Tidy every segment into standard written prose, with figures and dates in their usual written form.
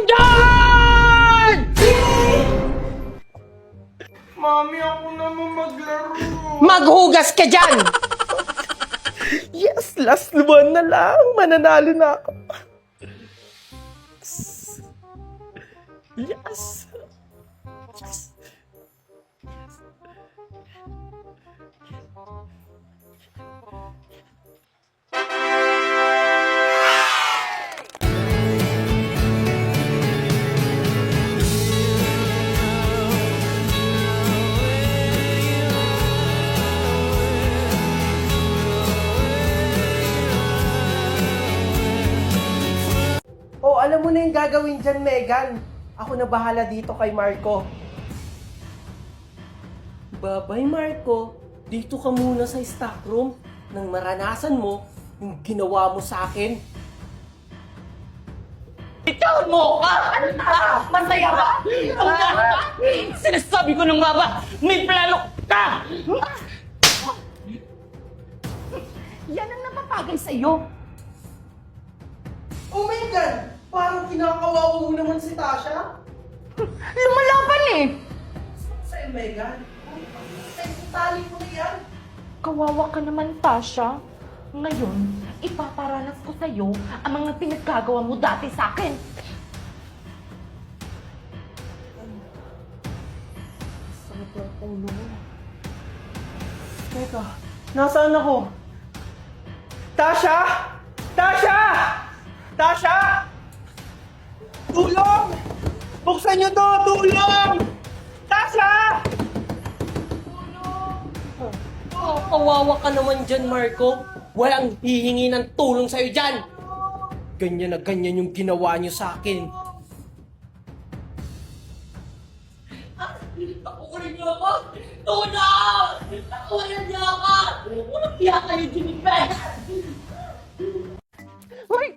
John! Mami, ako naman maglaro. Maghugas ka dyan! Yes, last one na lang. Mananalo na ako. Yes. Yes. Oh, alam mo na yung gagawin dyan, Megan. Ako na bahala dito kay Marco. Babay, Marco. Dito ka muna sa stock room nang maranasan mo yung ginawa mo sa akin. Ikaw mo ka! Ano na? Masaya ba? Sinasabi ko nung nga ba, may plano ka! Yan ang napapagay sa'yo. Oh my God! Parang kinakawawa mo naman si Tasha. Lumalaban eh! Sa'yo, Megan. Tali mo na yan. Kawawa ka naman, Tasha. Ngayon, ipaparanas ko sa'yo ang mga pinaggagawa mo dati sa akin. Sakit ng ulo mo. Teka, nasaan ako? Tasha! Tasha! Tasha! Tulong! Buksan niyo to! Tulong! Tasha! Oh, kawawa ka naman dyan, Marco. Walang hihingi ng tulong sa'yo dyan. Ganyan na ganyan yung ginawa niyo sa akin. Takurin niyo ako! Tulong! Takurin niyo ako! Walang piya kayo, Jimmy Peg!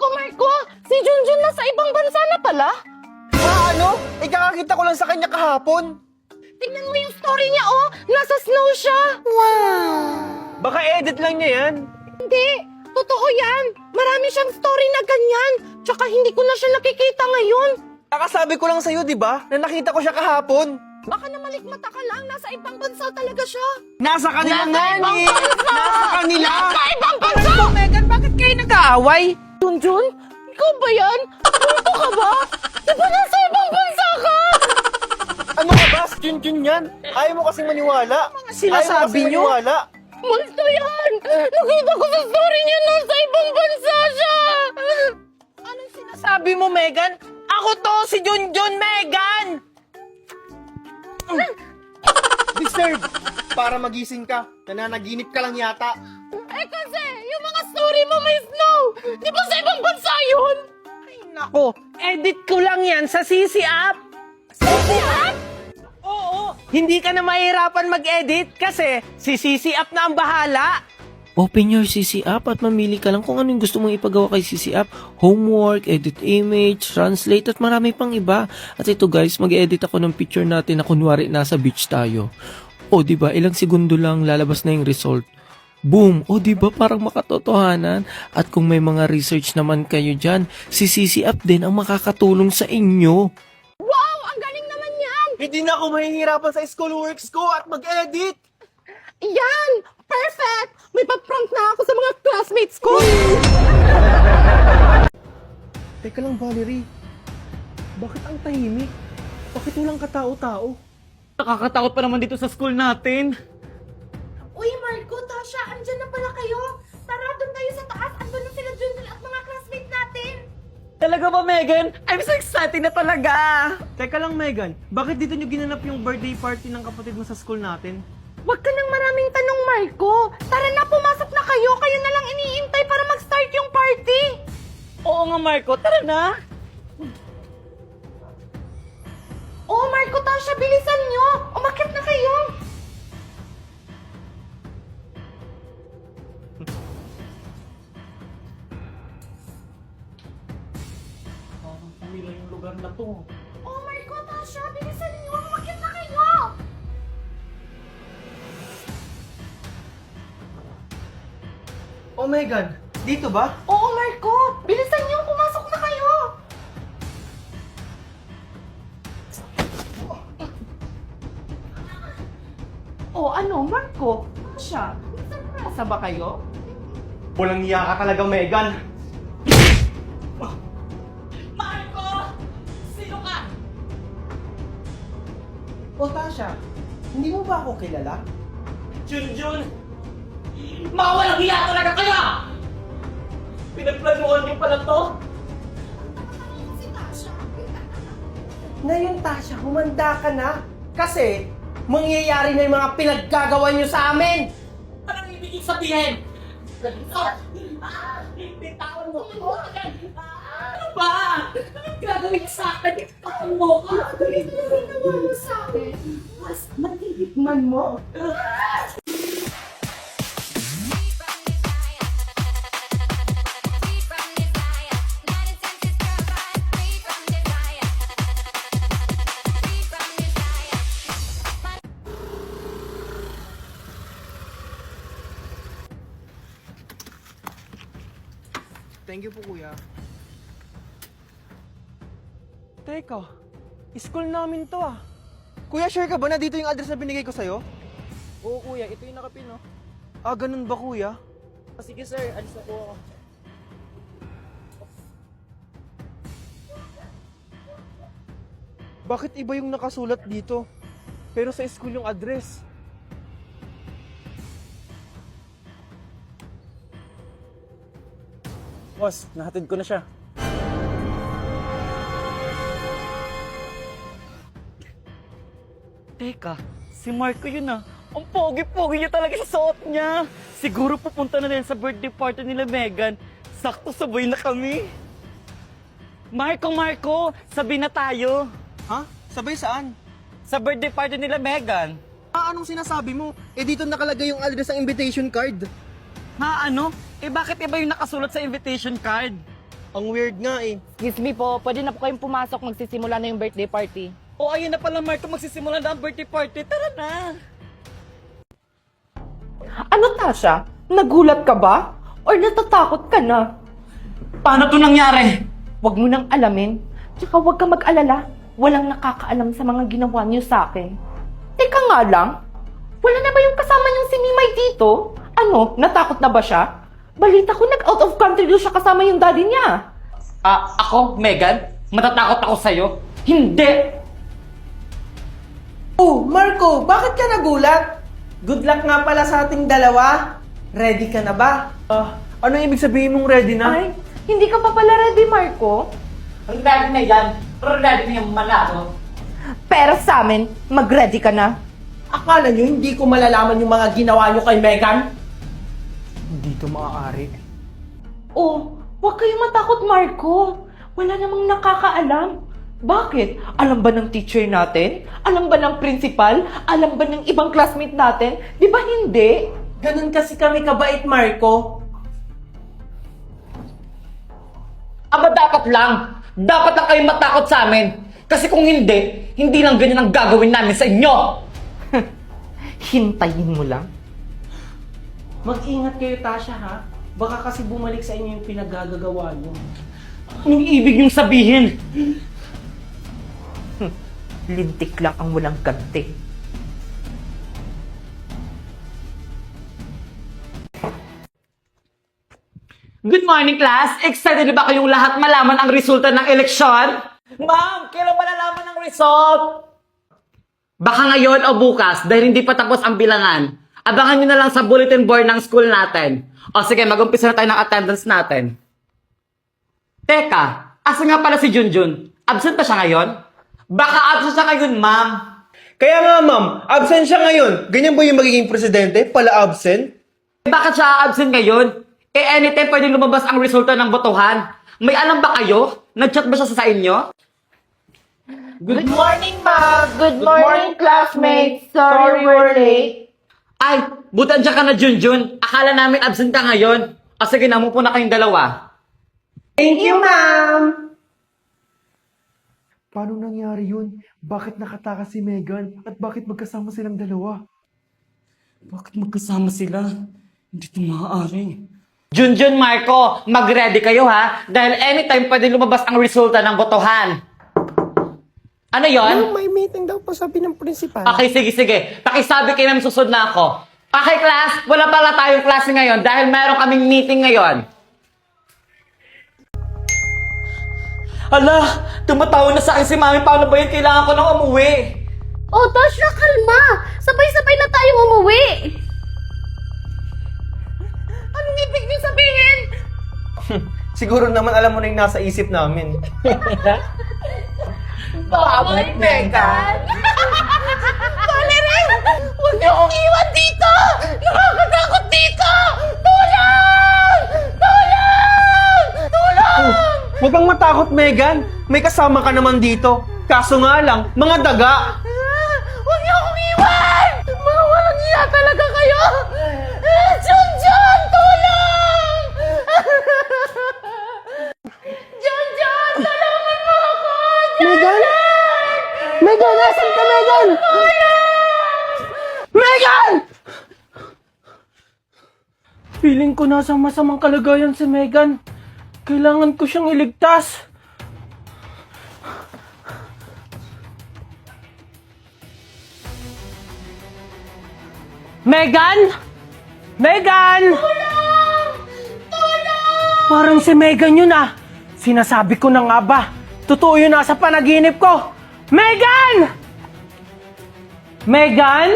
Marco! Si Junjun nasa ibang bansa na pala? Ano? Ikakakita ko lang sa kanya kahapon. Tingnan mo yung story niya, oh! Nasa snow siya! Baka edit lang niya yan. Hindi! Totoo yan! Marami siyang story na ganyan! Tsaka hindi ko na siya nakikita ngayon! Kakasabi ko lang sa'yo, di ba? Na nakita ko siya kahapon. Baka namalikmata ka lang, nasa ibang bansa talaga siya! Nasa kanila nga ni! Nasa kanila! Nasa ibang bansa! Megan, bakit kayo nag-aaway? Junjun? Ikaw ba yan? Punto ka ba? Di ba nasa ibang bansa ka? Ano ka ba? Junjun yan. Ayaw mo kasing maniwala. sinasabi niyo? Maniwala. Multo yan! Nakita ko sa story niya, nasa ibang bansa siya! Anong sinasabi mo, Megan? Ako to, si Junjun, Megan! Disturb! Para magising ka. Nananaginip ka lang yata. Eh kasi, yung mga story mo may snow! Di ba sa ibang bansa yun? Ay, nako. Edit ko lang yan sa CC app. CC app? Oo, hindi ka na mahirapan mag-edit kasi si CC app na ang bahala. Open your CC app at mamili ka lang kung ano yung gusto mong ipagawa kay CC app. Homework, edit image, translate at marami pang iba. At ito guys, mag-edit ako ng picture natin na kunwari nasa beach tayo. O diba, ilang segundo lang lalabas na yung result. Boom! O diba, parang makatotohanan. At kung may mga research naman kayo dyan, si CC app din ang makakatulong sa inyo. Wow! Ang galing naman yan! Hindi na ako mahihirapan sa schoolworks ko at mag-edit. Yan! Perfect! May pa-prank na ako sa mga classmates ko! Teka lang, Valerie. Bakit ang tahimik? Bakit walang katao-tao? Nakakatakot pa naman dito sa school natin. Uy, Marco, Tasha, andyan na pala kayo! Tara, doon tayo sa taas! Andun na sila Junjun at mga classmates natin! Talaga ba, Megan? I'm so excited na talaga! Teka lang, Megan. Bakit dito nyo ginanap yung birthday party ng kapatid mo sa school natin? Huwag ka nang maraming tanong, Marco! Tara na, pumasok na kayo! Kayo na lang iniintay para mag-start yung party! Oo nga, Marco. Tara na! Oh, Marco, Tasha, bilisan nyo! Umakyat na kayo! Pamila yung lugar na to. Oh, Marco, Tasha, bilisan nyo! Umakyat na kayo! Oh my God, dito ba? Oo, Marco! Bilisan nyo! Pumasok na kayo! Oh, ano, Marco? Tasha, nasa ba kayo? Walang iya ka talaga, Megan. Marco! Sino ka? Oh, Tasha, hindi mo ba ako kilala? Junjun! Mga walang hiya talaga kayo! Pinagplanuhan niyo pala to? Ngayon, Tasha, humanda ka na. Kasi, mangyayari na yung mga pinaggagawa niyo sa amin. Anong ibig sabihin? Bitawan mo ako! Ano ba? Anong gagawin sa akin? Bitawan mo ako! Ginawa mo sa akin? Mas matitikman mo. Thank you po, kuya. Teka, school namin to ah. Kuya, sure ka ba na dito yung address na binigay ko sa'yo? Oo kuya, ito yung nakapin no? Ah, ganun ba, kuya? Sige sir, alis na po ako. Bakit iba yung nakasulat dito? Pero sa school yung address. Boss, nahatid ko na siya. Teka, si Marco yun ah. Ang pogi-pogi niya talaga sa suot niya. Siguro pupunta na din sa birthday party nila Megan. Sakto sabay na kami. Marco, sabi na tayo. Ha? Sabay saan? Sa birthday party nila Megan. Ah, anong sinasabi mo? Eh, dito nakalagay yung address ng invitation card. Ha, ano? Eh bakit iba yung nakasulat sa invitation card? Ang weird nga eh. Excuse me po, pwede na po kayong pumasok. Magsisimula na yung birthday party. O ayun na pala Marco, magsisimula na ang birthday party. Tara na! Ano, Tasha? Nagulat ka ba? Or natatakot ka na? Paano to nangyari? Huwag mo nang alamin. Tsaka huwag ka mag-alala. Walang nakakaalam sa mga ginawa niyo sa akin. Teka nga lang, wala na ba yung kasama niyong si Mimay dito? Ano, natakot na ba siya? Balita ko nag-out of country doon siya kasama yung daddy niya. Ako, Megan? Matatakot ako sa'yo? Hindi! Oh, Marco, bakit ka nagulat? Good luck nga pala sa ating dalawa. Ready ka na ba? Ano ibig sabihin mong ready na? Ay, hindi ka pa pala ready, Marco? Ready na yan. Ready na yung manalo. Pero sa amin, mag-ready ka na. Akala nyo hindi ko malalaman yung mga ginawa nyo kay Megan? Hindi to maaari. Oh, huwag kayong matakot, Marco. Wala namang nakakaalam. Bakit? Alam ba ng teacher natin? Alam ba ng principal? Alam ba ng ibang classmate natin? Di ba hindi? Ganun kasi kami kabait, Marco. Aba dapat lang. Dapat lang kayong matakot sa amin. Kasi kung hindi, hindi lang ganyan ang gagawin namin sa inyo. Hintayin mo lang. Mag-ingat kayo, Tasha, ha? Baka kasi bumalik sa inyo yung pinaggagawa nyo. Anong ibig niyong sabihin? Lintik lang ang walang ganti. Good morning, class! Excited na ba kayong lahat malaman ang resulta ng eleksyon? Ma'am, kailan malalaman ang result? Baka ngayon o bukas dahil hindi pa tapos ang bilangan. Abangan nyo na lang sa bulletin board ng school natin. O sige, mag-umpisa na tayo ng attendance natin. Teka, asa nga pala si Junjun? Absent pa siya ngayon? Baka absent siya ngayon, ma'am. Kaya nga, ma'am, absent siya ngayon. Ganyan ba yung magiging presidente? Pala absent? Bakit siya absent ngayon? Eh anytime pwede lumabas ang resulta ng botohan. May alam ba kayo? Nag-chat ba siya sa inyo? Good morning, ma'am! Good morning, classmates. Sorry we're late. Ay, buti andyan ka na, Junjun. Akala namin absent ka ngayon. O sige, namupo na kayong dalawa. Thank you, ma'am! Paano nangyari yun? Bakit nakatakas si Megan? At bakit magkasama silang dalawa? Bakit magkasama sila? Hindi ito maaari. Junjun, Marco, mag-ready kayo ha? Dahil anytime pwede lumabas ang resulta ng botohan. Ano yon? May meeting daw po sabi ng principal. Okay, sige. Pakisabi kayo na susunod na ako. Okay, class, wala pala tayong klase ngayon dahil meron kaming meeting ngayon. Ala, tumatawa na sa akin si Mami. Paano ba yun? Kailangan ko nang umuwi. Oh, Tasha, kalma! Sabay-sabay na tayong umuwi! Anong ibig niyo sabihin? Siguro naman alam mo na yung nasa isip namin. Babalik, Megan! Valerie! Huwag niyo akong iwan dito! Nakakatakot dito! Tulong! Tulong! Tulong! Huwag kang matakot, Megan. May kasama ka naman dito. Kaso nga lang, mga daga. Huwag niyo akong iwan! Mga walang iya talaga kayo! Junjun! Tulong! Junjun! Tulungan mo ako! Megan? Megan, nasan ka, Megan? Megan! Feeling ko nasa masamang kalagayan si Megan. Kailangan ko siyang iligtas. Megan! Megan! Parang si Megan yun ah. Sinasabi ko na nga ba. Totoo yun nasa panaginip ko. Megan! Megan?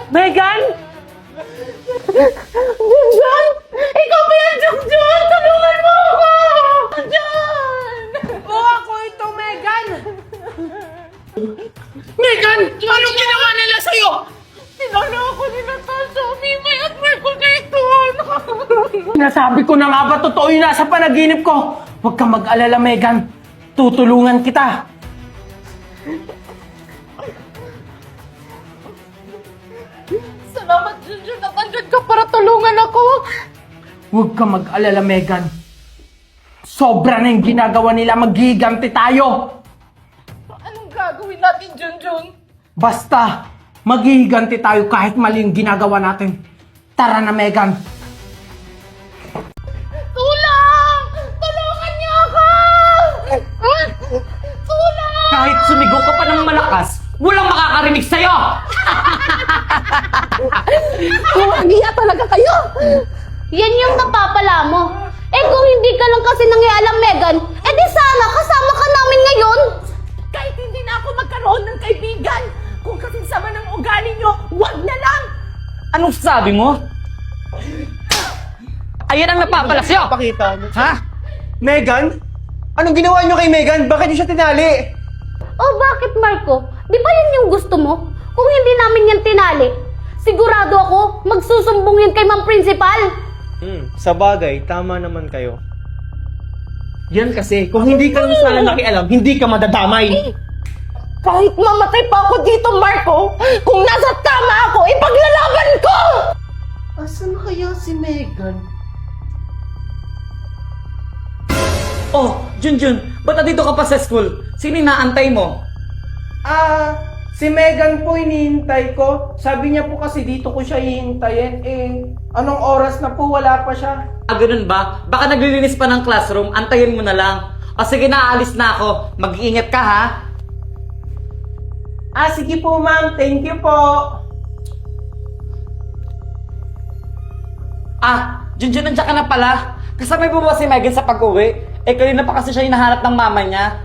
Megan? Junjun! Ikaw ba yan, Junjun? Tulungan mo ako! Junjun! Oo, ako ito, Megan! Megan! Anong ginawa nila sa'yo? Tinalo ako ni Natasha, Mimay at Marco dito! Nasabi ko na nga ba totoo yun nasa panaginip ko? Huwag kang mag-alala, Megan. Tutulungan kita. Salamat, Junjun, at andyan ka para tulungan ako! Huwag kang mag-alala, Megan. Sobra na yung ginagawa nila, maghihiganti tayo. Anong gagawin natin, Junjun? Basta, maghihiganti tayo kahit mali yung ginagawa natin. Tara na, Megan. Tulong! Tulungan niyo ako! Tulong! Kahit sumigaw ka pa ng malakas, walang makakarinig sa'yo! Kumagiya talaga kayo! Yan yung napapala mo. Eh kung hindi ka lang kasi nangialam, Megan, eh di sana kasama ka namin ngayon! Kahit hindi na ako magkaroon ng kaibigan, kung kasi sama ng ugali nyo, wag na lang! Anong sabi mo? Ayan ang napapala sa'yo! Pakita mo. Ha? Megan? Anong ginawa niyo kay Megan? Bakit niyo siya tinali? Oh, bakit, Marco? Di ba yan yung gusto mo? Kung hindi namin yan tinali, sigurado ako magsusumbong yan kay Ma'am Principal! Sa bagay, tama naman kayo. Yan kasi, kung hindi ka lang sana nakialam, hindi ka madadamay. Kahit mamatay pa ako dito, Marco, kung nasa tama ako, ipaglalaban ko! Asan kaya si Megan? Oh, Junjun, ba't nandito ka pa sa school? Sino inaantay mo? Si Megan po hinihintay ko. Sabi niya po kasi dito ko siya hihintayin. Anong oras na po? Wala pa siya. Ganun ba? Baka naglilinis pa ng classroom, antayin mo na lang. O sige na, aalis na ako. Mag-iingat ka ha. Sige po ma'am. Thank you po. Junjun, nandiyan ka na pala. Kasabay mo ba si Megan sa pag-uwi? Kanina pa kasi siya hinahanap ng mama niya.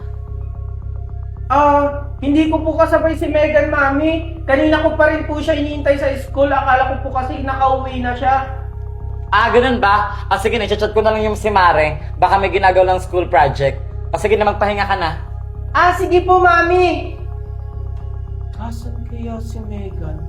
Hindi ko po kasabay si Megan, mami. Kanina ko pa rin po siya hinihintay sa school. Akala ko po kasi nakauwi na siya. Ganun ba? Sige na, chat ko na lang yung si Mare. Baka may ginagawa ng school project. Sige na, magpahinga ka na. Sige po, mami. Asan kaya si Megan?